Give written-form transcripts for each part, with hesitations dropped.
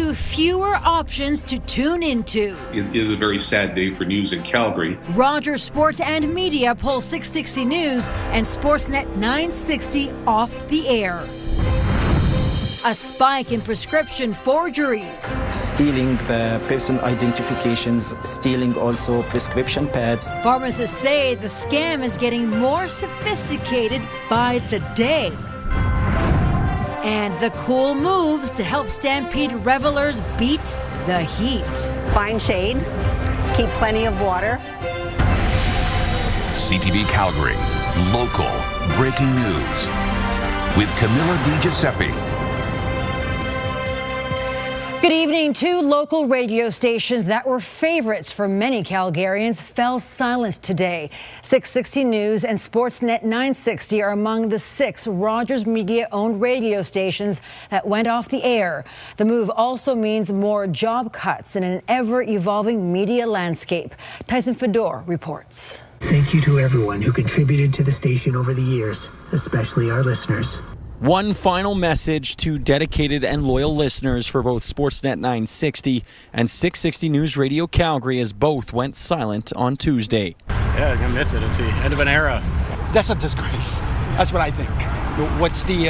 you fewer options to tune into. It is a very sad day for news in Calgary. Rogers Sports and Media pull 660 News and Sportsnet 960 off the air. A spike in prescription forgeries. Stealing the person identifications, stealing also prescription pads. Pharmacists say the scam is getting more sophisticated by the day. And the cool moves to help Stampede revelers beat the heat. Find shade, keep plenty of water. CTV Calgary, local breaking news with Camilla DiGiuseppe. Good evening. Two local radio stations that were favorites for many Calgarians fell silent today. 660 News and Sportsnet 960 are among the 6 Rogers Media-owned radio stations that went off the air. The move also means more job cuts in an ever-evolving media landscape. Tyson Fedor reports. Thank you to everyone who contributed to the station over the years, especially our listeners. One final message to dedicated and loyal listeners for both Sportsnet 960 and 660 News Radio Calgary, as both went silent on Tuesday. Yeah, I'm going to miss it. It's the end of an era. That's a disgrace. That's what I think. What's the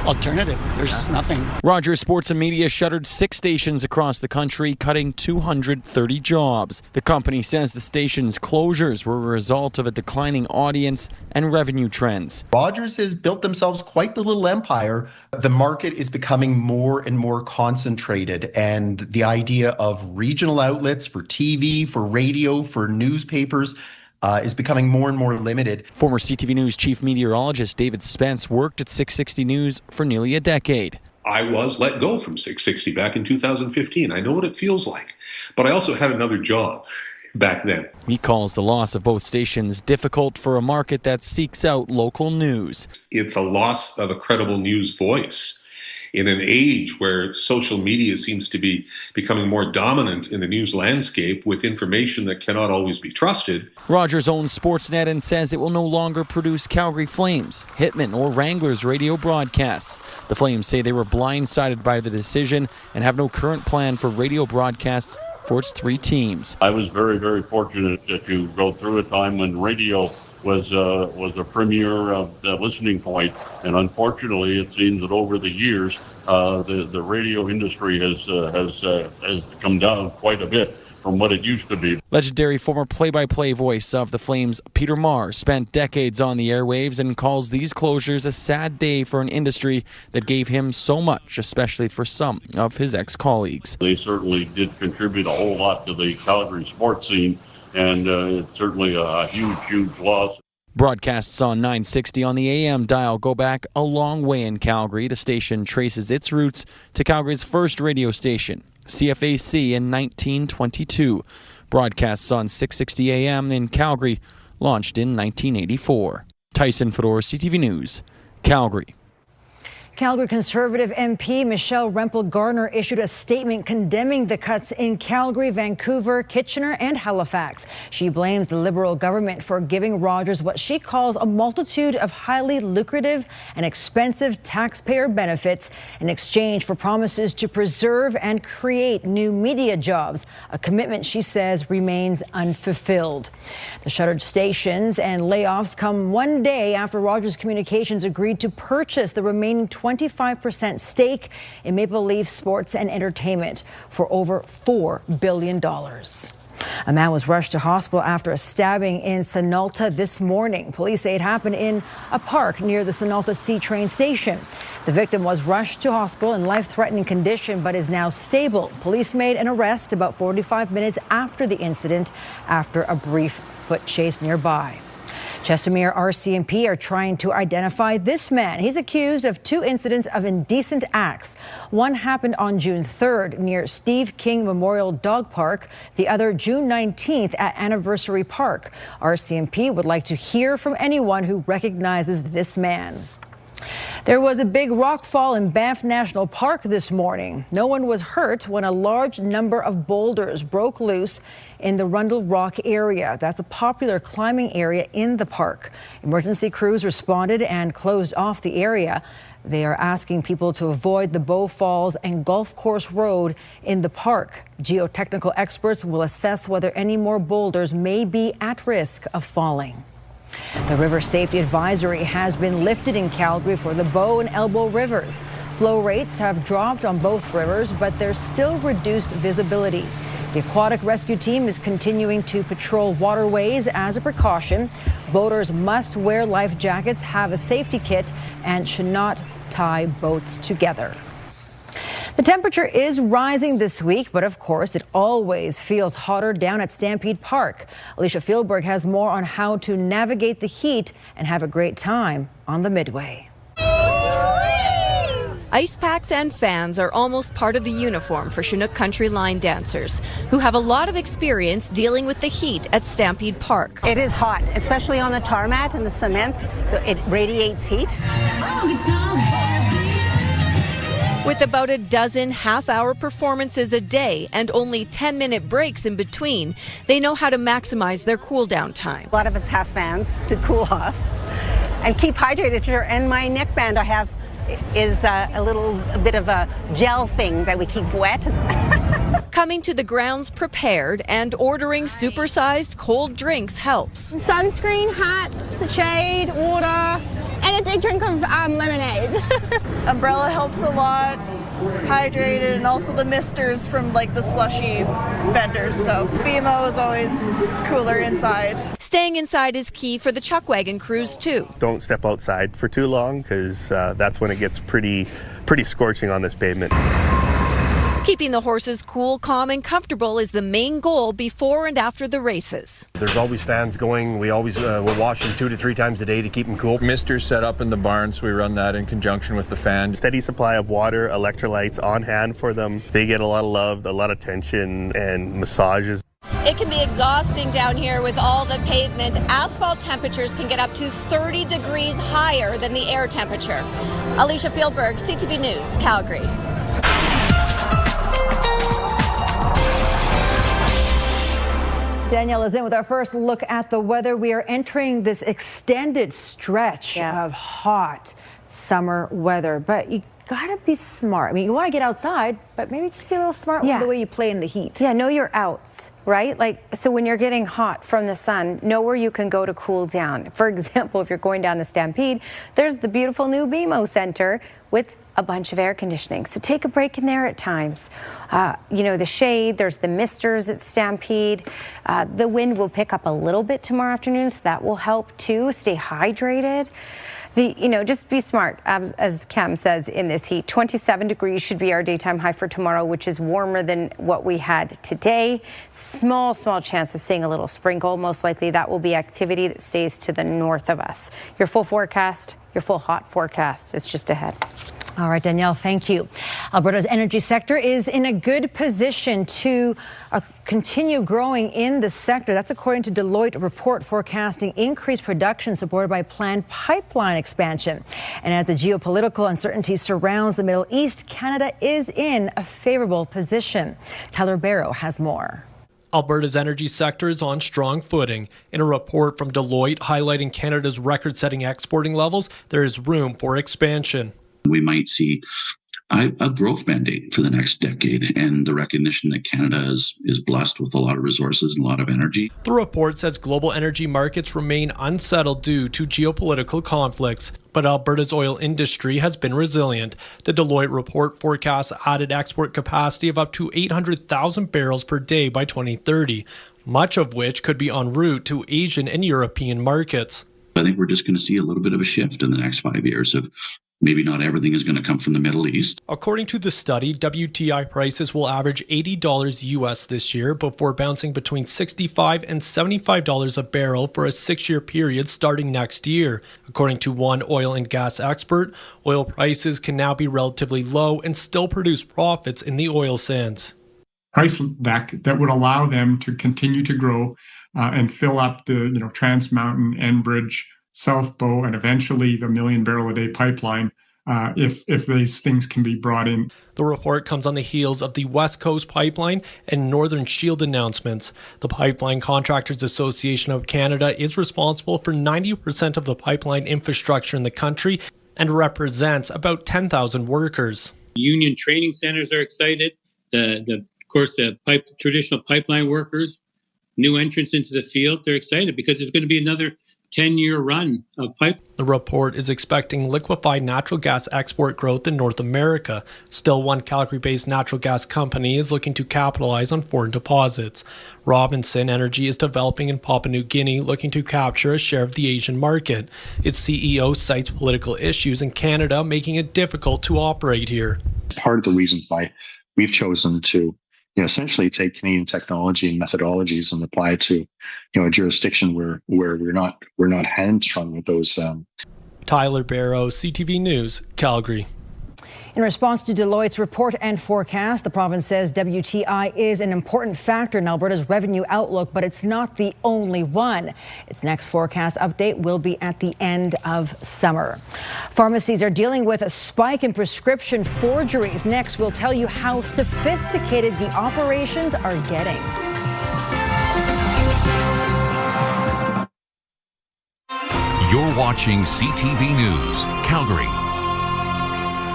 alternative? There's nothing. Rogers Sports and Media shuttered 6 stations across the country, cutting 230 jobs. The company says the station's closures were a result of a declining audience and revenue trends. Rogers has built themselves quite the little empire. The market is becoming more and more concentrated, and the idea of regional outlets for TV, for radio, for newspapers is becoming more and more limited. Former CTV News chief meteorologist David Spence worked at 660 News for nearly a decade. I was let go from 660 back in 2015. I know what it feels like. But I also had another job back then. He calls the loss of both stations difficult for a market that seeks out local news. It's a loss of a credible news voice. In an age where social media seems to be becoming more dominant in the news landscape with information that cannot always be trusted. Rogers owns Sportsnet and says it will no longer produce Calgary Flames, Hitmen, or Wranglers radio broadcasts. The Flames say they were blindsided by the decision and have no current plan for radio broadcasts for its 3 teams. I was very, very fortunate to go through a time when radio was a premier listening point, and unfortunately, it seems that over the years, the radio industry has come down quite a bit from what it used to be. Legendary former play-by-play voice of the Flames, Peter Marr, spent decades on the airwaves and calls these closures a sad day for an industry that gave him so much, especially for some of his ex-colleagues. They certainly did contribute a whole lot to the Calgary sports scene, and it's certainly a huge, huge loss. Broadcasts on 960 on the AM dial go back a long way in Calgary. The station traces its roots to Calgary's first radio station, CFAC, in 1922. Broadcasts on 660 AM in Calgary launched in 1984. Tyson Fedor, CTV News, Calgary. Calgary Conservative MP Michelle Rempel-Garner issued a statement condemning the cuts in Calgary, Vancouver, Kitchener and Halifax. She blames the Liberal government for giving Rogers what she calls a multitude of highly lucrative and expensive taxpayer benefits in exchange for promises to preserve and create new media jobs, a commitment she says remains unfulfilled. The shuttered stations and layoffs come one day after Rogers Communications agreed to purchase the remaining 25% stake in Maple Leaf Sports and Entertainment for over $4 billion. A man was rushed to hospital after a stabbing in Sunalta this morning. Police say it happened in a park near the Sunalta C train station. The victim was rushed to hospital in life-threatening condition but is now stable. Police made an arrest about 45 minutes after the incident after a brief foot chase nearby. Chestermere RCMP are trying to identify this man. He's accused of 2 incidents of indecent acts. One happened on June 3rd near Steve King Memorial Dog Park. The other June 19th at Anniversary Park. RCMP would like to hear from anyone who recognizes this man. There was a big rock fall in Banff National Park this morning. No one was hurt when a large number of boulders broke loose in the Rundle Rock area. That's a popular climbing area in the park. Emergency crews responded and closed off the area. They are asking people to avoid the Bow Falls and Golf Course Road in the park. Geotechnical experts will assess whether any more boulders may be at risk of falling. The river safety advisory has been lifted in Calgary for the Bow and Elbow rivers. Flow rates have dropped on both rivers, but there's still reduced visibility. The aquatic rescue team is continuing to patrol waterways as a precaution. Boaters must wear life jackets, have a safety kit, and should not tie boats together. The temperature is rising this week, but of course, it always feels hotter down at Stampede Park. Alicia Fieldberg has more on how to navigate the heat and have a great time on the Midway. Ice packs and fans are almost part of the uniform for Chinook Country line dancers, who have a lot of experience dealing with the heat at Stampede Park. It is hot, especially on the tarmac and the cement. It radiates heat. With about a dozen half-hour performances a day and only 10-minute breaks in between, they know how to maximize their cool-down time. A lot of us have fans to cool off and keep hydrated. And my neckband I have is a bit of a gel thing that we keep wet. Coming to the grounds prepared and ordering supersized cold drinks helps. Sunscreen, hats, shade, water, and a big drink of lemonade. Umbrella helps a lot, hydrated, and also the misters from like the slushy vendors. So BMO is always cooler inside. Staying inside is key for the chuck wagon crews too. Don't step outside for too long because that's when it gets pretty scorching on this pavement. Keeping the horses cool, calm, and comfortable is the main goal before and after the races. There's always fans going. We always will wash them 2 to 3 times a day to keep them cool. Misters set up in the barn, so we run that in conjunction with the fan. Steady supply of water, electrolytes on hand for them. They get a lot of love, a lot of attention, and massages. It can be exhausting down here with all the pavement. Asphalt temperatures can get up to 30 degrees higher than the air temperature. Alicia Fieldberg, CTV News, Calgary. Danielle is in with our first look at the weather. We are entering this extended stretch of hot summer weather, but you gotta be smart. I mean, you want to get outside, but maybe just be a little smart with the way you play in the heat. Yeah, know your outs, right? Like, so when you're getting hot from the sun, know where you can go to cool down. For example, if you're going down to Stampede, there's the beautiful new BMO Center with a bunch of air conditioning. So take a break in there at times. You know, the shade, there's the misters at Stampede. The wind will pick up a little bit tomorrow afternoon, so that will help too. Stay hydrated. Just be smart, as Cam says, in this heat. 27 degrees should be our daytime high for tomorrow, which is warmer than what we had today. Small chance of seeing a little sprinkle. Most likely that will be activity that stays to the north of us. Your full forecast, your full hot forecast is just ahead. All right, Danielle, thank you. Alberta's energy sector is in a good position to continue growing in the sector. That's according to Deloitte report forecasting increased production supported by planned pipeline expansion. And as the geopolitical uncertainty surrounds the Middle East, Canada is in a favorable position. Tyler Barrow has more. Alberta's energy sector is on strong footing. In a report from Deloitte highlighting Canada's record-setting exporting levels, there is room for expansion. We might see a growth mandate for the next decade and the recognition that Canada is blessed with a lot of resources and a lot of energy. The report says global energy markets remain unsettled due to geopolitical conflicts, but Alberta's oil industry has been resilient. The Deloitte report forecasts added export capacity of up to 800,000 barrels per day by 2030, much of which could be en route to Asian and European markets. I think we're just going to see a little bit of a shift in the next 5 years of maybe not everything is going to come from the Middle East. According to the study, WTI prices will average $80 US this year before bouncing between $65 and $75 a barrel for a 6-year period starting next year. According to one oil and gas expert, oil prices can now be relatively low and still produce profits in the oil sands. Price deck that would allow them to continue to grow and fill up the Trans Mountain, Enbridge, South Bow, and eventually the 1 million barrel a day pipeline if these things can be brought in. The report comes on the heels of the West Coast Pipeline and Northern Shield announcements. The Pipeline Contractors Association of Canada is responsible for 90% of the pipeline infrastructure in the country and represents about 10,000 workers. Union training centers are excited. Of course, traditional pipeline workers, new entrants into the field, they're excited because there's going to be another 10-year run of pipe. The report is expecting liquefied natural gas export growth in North America. Still, one Calgary-based natural gas company is looking to capitalize on foreign deposits. Robinson Energy is developing in Papua New Guinea, looking to capture a share of the Asian market. Its CEO cites political issues in Canada, making it difficult to operate here. Part of the reason why we've chosen to essentially take Canadian technology and methodologies and apply it to a jurisdiction where we're not hamstrung with those. Tyler Barrow, CTV News, Calgary. In response to Deloitte's report and forecast, the province says WTI is an important factor in Alberta's revenue outlook, but it's not the only one. Its next forecast update will be at the end of summer. Pharmacies are dealing with a spike in prescription forgeries. Next, we'll tell you how sophisticated the operations are getting. You're watching CTV News, Calgary.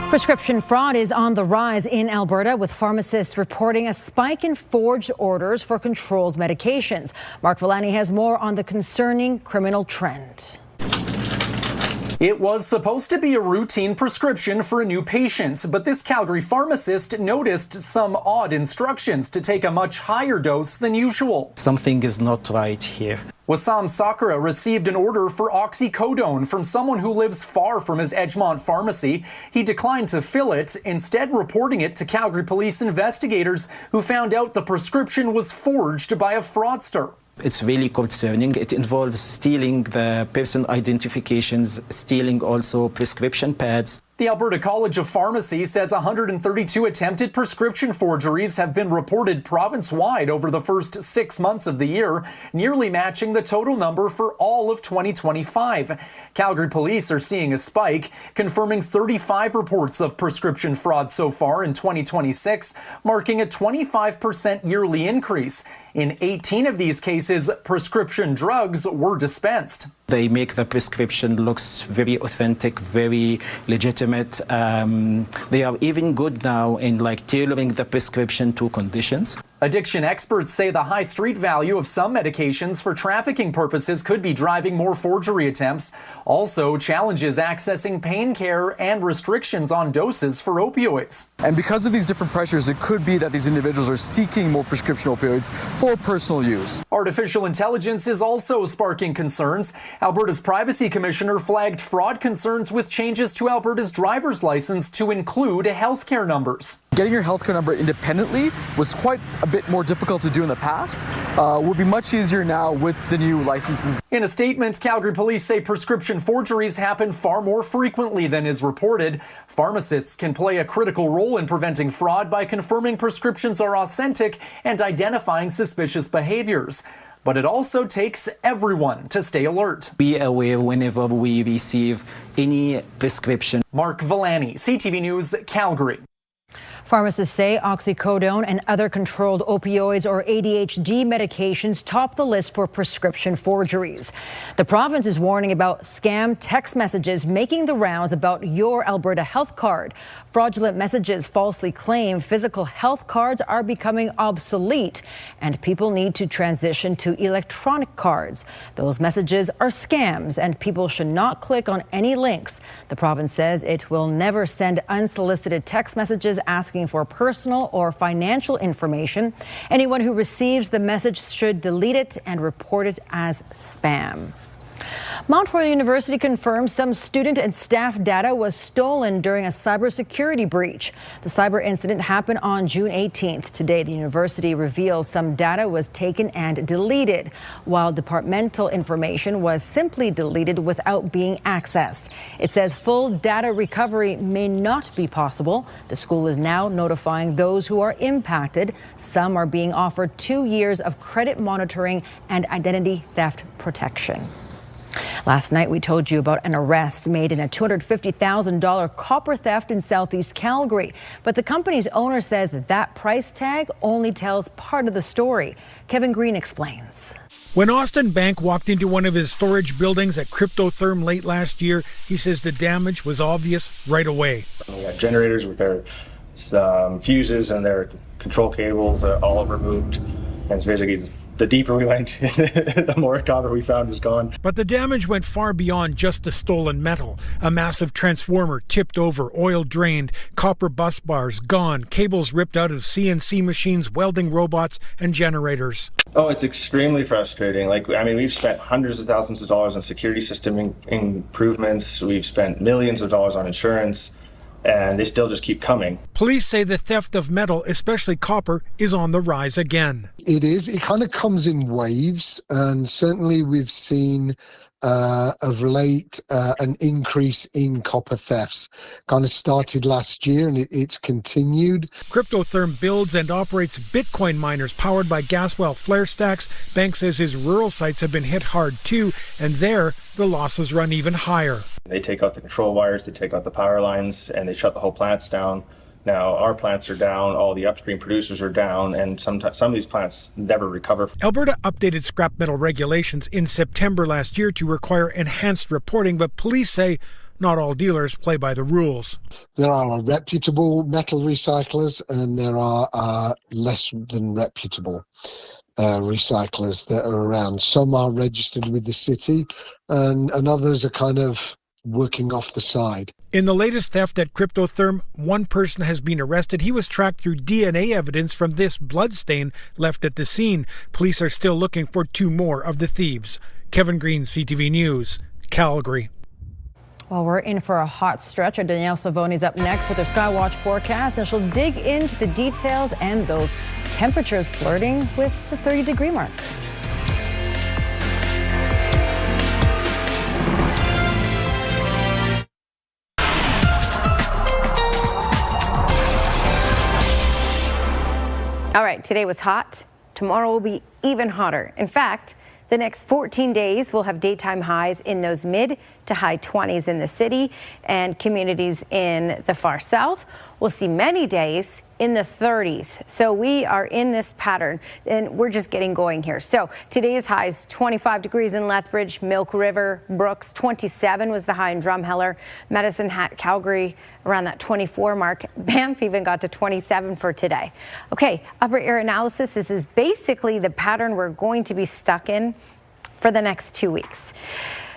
Prescription fraud is on the rise in Alberta, with pharmacists reporting a spike in forged orders for controlled medications. Mark Villani has more on the concerning criminal trend. It was supposed to be a routine prescription for a new patient, but this Calgary pharmacist noticed some odd instructions to take a much higher dose than usual. Something is not right here. Wassam Sakura received an order for oxycodone from someone who lives far from his Edgemont pharmacy. He declined to fill it, instead reporting it to Calgary police investigators, who found out the prescription was forged by a fraudster. It's really concerning. It involves stealing the person identifications, stealing also prescription pads. The Alberta College of Pharmacy says 132 attempted prescription forgeries have been reported province-wide over the first 6 months of the year, nearly matching the total number for all of 2025. Calgary police are seeing a spike, confirming 35 reports of prescription fraud so far in 2026, marking a 25% yearly increase. In 18 of these cases, prescription drugs were dispensed. They make the prescription looks very authentic, very legitimate. They are even good now in tailoring the prescription to conditions. Addiction experts say the high street value of some medications for trafficking purposes could be driving more forgery attempts. Also, challenges accessing pain care and restrictions on doses for opioids. And because of these different pressures, it could be that these individuals are seeking more prescription opioids for personal use. Artificial intelligence is also sparking concerns. Alberta's Privacy Commissioner flagged fraud concerns with changes to Alberta's driver's license to include healthcare numbers. Getting your healthcare number independently was quite a bit more difficult to do in the past. Will be much easier now with the new licenses. In a statement, Calgary police say prescription forgeries happen far more frequently than is reported. Pharmacists can play a critical role in preventing fraud by confirming prescriptions are authentic and identifying suspicious behaviors. But it also takes everyone to stay alert. Be aware whenever we receive any prescription. Mark Villani, CTV News, Calgary. Pharmacists say oxycodone and other controlled opioids or ADHD medications top the list for prescription forgeries. The province is warning about scam text messages making the rounds about your Alberta health card. Fraudulent messages falsely claim physical health cards are becoming obsolete and people need to transition to electronic cards. Those messages are scams and people should not click on any links. The province says it will never send unsolicited text messages asking for personal or financial information. Anyone who receives the message should delete it and report it as spam. Mount Royal University confirms some student and staff data was stolen during a cybersecurity breach. The cyber incident happened on June 18th. Today, the university revealed some data was taken and deleted, while departmental information was simply deleted without being accessed. It says full data recovery may not be possible. The school is now notifying those who are impacted. Some are being offered 2 years of credit monitoring and identity theft protection. Last night, we told you about an arrest made in a $250,000 copper theft in southeast Calgary. But the company's owner says that price tag only tells part of the story. Kevin Green explains. When Austin Bank walked into one of his storage buildings at Cryptotherm late last year, he says the damage was obvious right away. We got generators with their fuses and their control cables all removed. And it's basically, the deeper we went, the more copper we found was gone. But the damage went far beyond just the stolen metal. A massive transformer tipped over, oil drained, copper bus bars gone, cables ripped out of CNC machines, welding robots, and generators. Oh, it's extremely frustrating. We've spent hundreds of thousands of dollars on security system improvements. We've spent millions of dollars on insurance, and they still just keep coming. Police say the theft of metal, especially copper, is on the rise again. It is. It kind of comes in waves, and certainly we've seen of late an increase in copper thefts. Kind of started last year and it's continued. Cryptotherm builds and operates Bitcoin miners powered by gas well flare stacks. Bank says his rural sites have been hit hard too, and there the losses run even higher. They take out the control wires, they take out the power lines, and they shut the whole plants down. Now, our plants are down, all the upstream producers are down, and some of these plants never recover. Alberta updated scrap metal regulations in September last year to require enhanced reporting, but police say not all dealers play by the rules. There are reputable metal recyclers, and there are less than reputable recyclers that are around. Some are registered with the city, and others are kind of working off the side. In the latest theft at Cryptotherm, one person has been arrested. He was tracked through DNA evidence from this bloodstain left at the scene. Police are still looking for two more of the thieves. Kevin Green, CTV News, Calgary. Well, we're in for a hot stretch. Our Danielle Savoni's up next with her Skywatch forecast, and she'll dig into the details and those temperatures flirting with the 30-degree mark. All right, today was hot. Tomorrow will be even hotter. In fact, the next 14 days will have daytime highs in those mid to high 20s in the city, and communities in the far south will see many days in the 30s. So we are in this pattern, and we're just getting going here. So today's highs: 25 degrees in Lethbridge, Milk River, Brooks. 27 was the high in Drumheller, Medicine Hat, Calgary, around that 24 mark. Banff even got to 27 for today. Okay, upper air analysis. This is basically the pattern we're going to be stuck in for the next 2 weeks.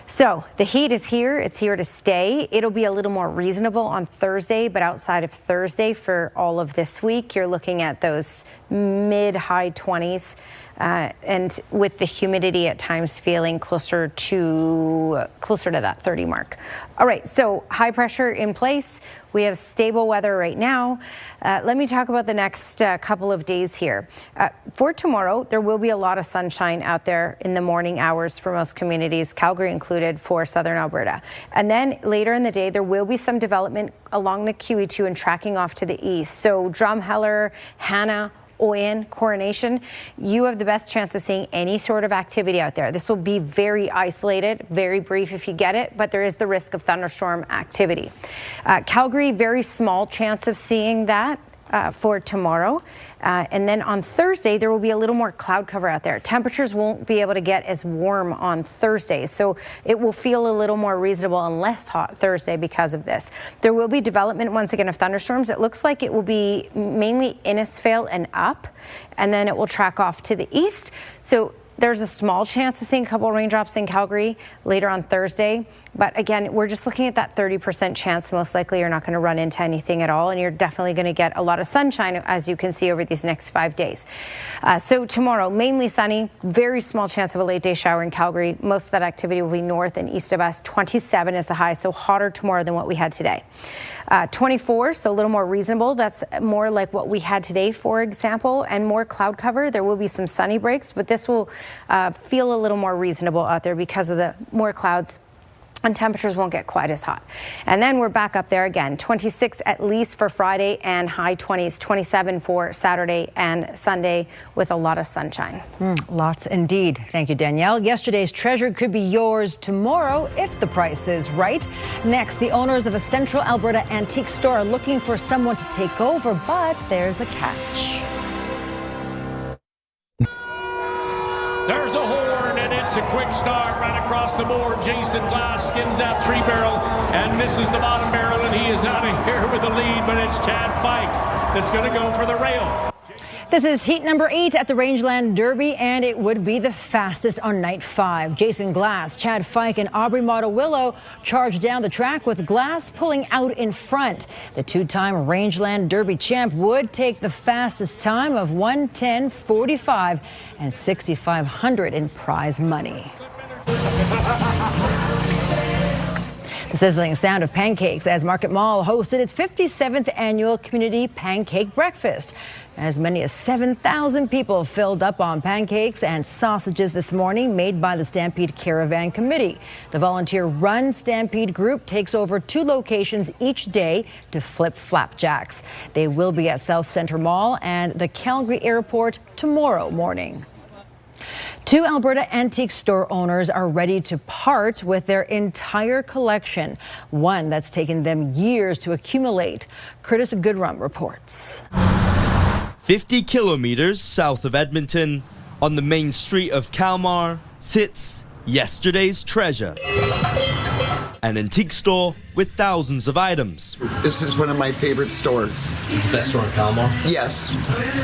So the heat is here. It's here to stay. It'll be a little more reasonable on Thursday, but outside of Thursday for all of this week, you're looking at those mid-high 20s. And with the humidity at times feeling closer to that 30 mark. All right, so high pressure in place. We have stable weather right now. Let me talk about the next couple of days here. For tomorrow, there will be a lot of sunshine out there in the morning hours for most communities, Calgary included, for southern Alberta. And then later in the day, there will be some development along the QE2 and tracking off to the east. So Drumheller, Hanna, Oyen, Coronation, you have the best chance of seeing any sort of activity out there. This will be very isolated, very brief if you get it, but there is the risk of thunderstorm activity. Calgary, very small chance of seeing that for tomorrow. And then on Thursday, there will be a little more cloud cover out there. Temperatures won't be able to get as warm on Thursday, so it will feel a little more reasonable and less hot Thursday because of this. There will be development once again of thunderstorms. It looks like it will be mainly Innisfail and up, and then it will track off to the east. So there's a small chance of seeing a couple of raindrops in Calgary later on Thursday. But again, we're just looking at that 30% chance. Most likely you're not going to run into anything at all, and you're definitely going to get a lot of sunshine, as you can see over these next 5 days. So tomorrow, mainly sunny, very small chance of a late day shower in Calgary. Most of that activity will be north and east of us. 27 is the high, so hotter tomorrow than what we had today. 24, so a little more reasonable. That's more like what we had today, for example, and more cloud cover. There will be some sunny breaks, but this will feel a little more reasonable out there because of the more clouds, and temperatures won't get quite as hot. And then we're back up there again. 26 at least for Friday, and high 20s, 27 for Saturday and Sunday with a lot of sunshine. Lots indeed. Thank you, Danielle. Yesterday's treasure could be yours tomorrow if the price is right. Next, the owners of a central Alberta antique store are looking for someone to take over, but there's a catch. There's the horn. It's a quick start right across the board. Jason Glass skins that 3-barrel and misses the bottom barrel, and he is out of here with the lead, but it's Chad Fike that's going to go for the rail. This is heat number 8 at the Rangeland Derby, and it would be the fastest on night 5. Jason Glass, Chad Fike, and Aubrey Motto-Willow charged down the track, with Glass pulling out in front. The 2-time Rangeland Derby champ would take the fastest time of 1:10.45 and $6,500 in prize money. The sizzling sound of pancakes as Market Mall hosted its 57th annual community pancake breakfast. As many as 7,000 people filled up on pancakes and sausages this morning, made by the Stampede Caravan Committee. The volunteer-run Stampede group takes over 2 locations each day to flip flapjacks. They will be at South Centre Mall and the Calgary Airport tomorrow morning. 2 Alberta antique store owners are ready to part with their entire collection, one that's taken them years to accumulate. Curtis Goodrum reports. 50 kilometers south of Edmonton, on the main street of Kalmar, sits yesterday's treasure. An antique store with thousands of items. This is one of my favorite stores. It's the best store in Kalmar? Yes,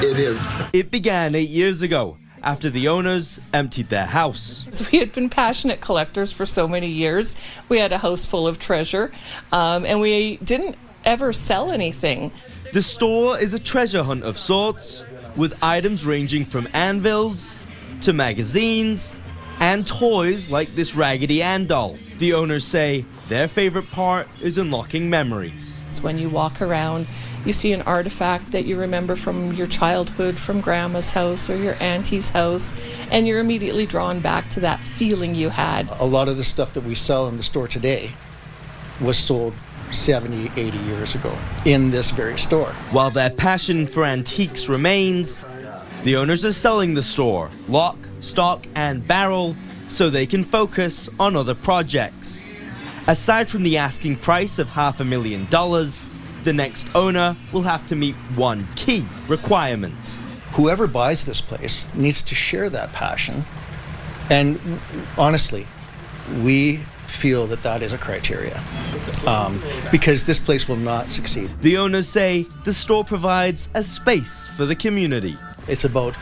it is. It began 8 years ago, after the owners emptied their house. We had been passionate collectors for so many years. We had a house full of treasure, and we didn't ever sell anything. The store is a treasure hunt of sorts, with items ranging from anvils to magazines and toys like this Raggedy Ann doll. The owners say their favorite part is unlocking memories. It's when you walk around, you see an artifact that you remember from your childhood, from Grandma's house or your auntie's house, and you're immediately drawn back to that feeling you had. A lot of the stuff that we sell in the store today was sold 70, 80 years ago in this very store. While their passion for antiques remains, the owners are selling the store, lock, stock, and barrel, so they can focus on other projects. Aside from the asking price of $500,000, the next owner will have to meet one key requirement. Whoever buys this place needs to share that passion, and honestly, we feel that that is a criteria, because this place will not succeed. The owners say the store provides a space for the community. It's about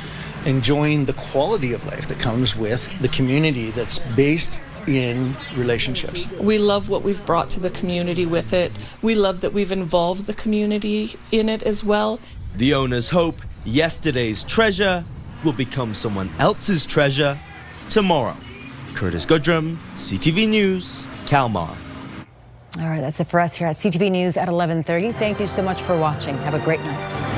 enjoying the quality of life that comes with the community that's based in relationships. We love what we've brought to the community with it. We love that we've involved the community in it as well. The owners hope yesterday's treasure will become someone else's treasure tomorrow. Curtis Goodrum, CTV News, Kalmar. All right, that's it for us here at CTV News at 11:30. Thank you so much for watching. Have a great night.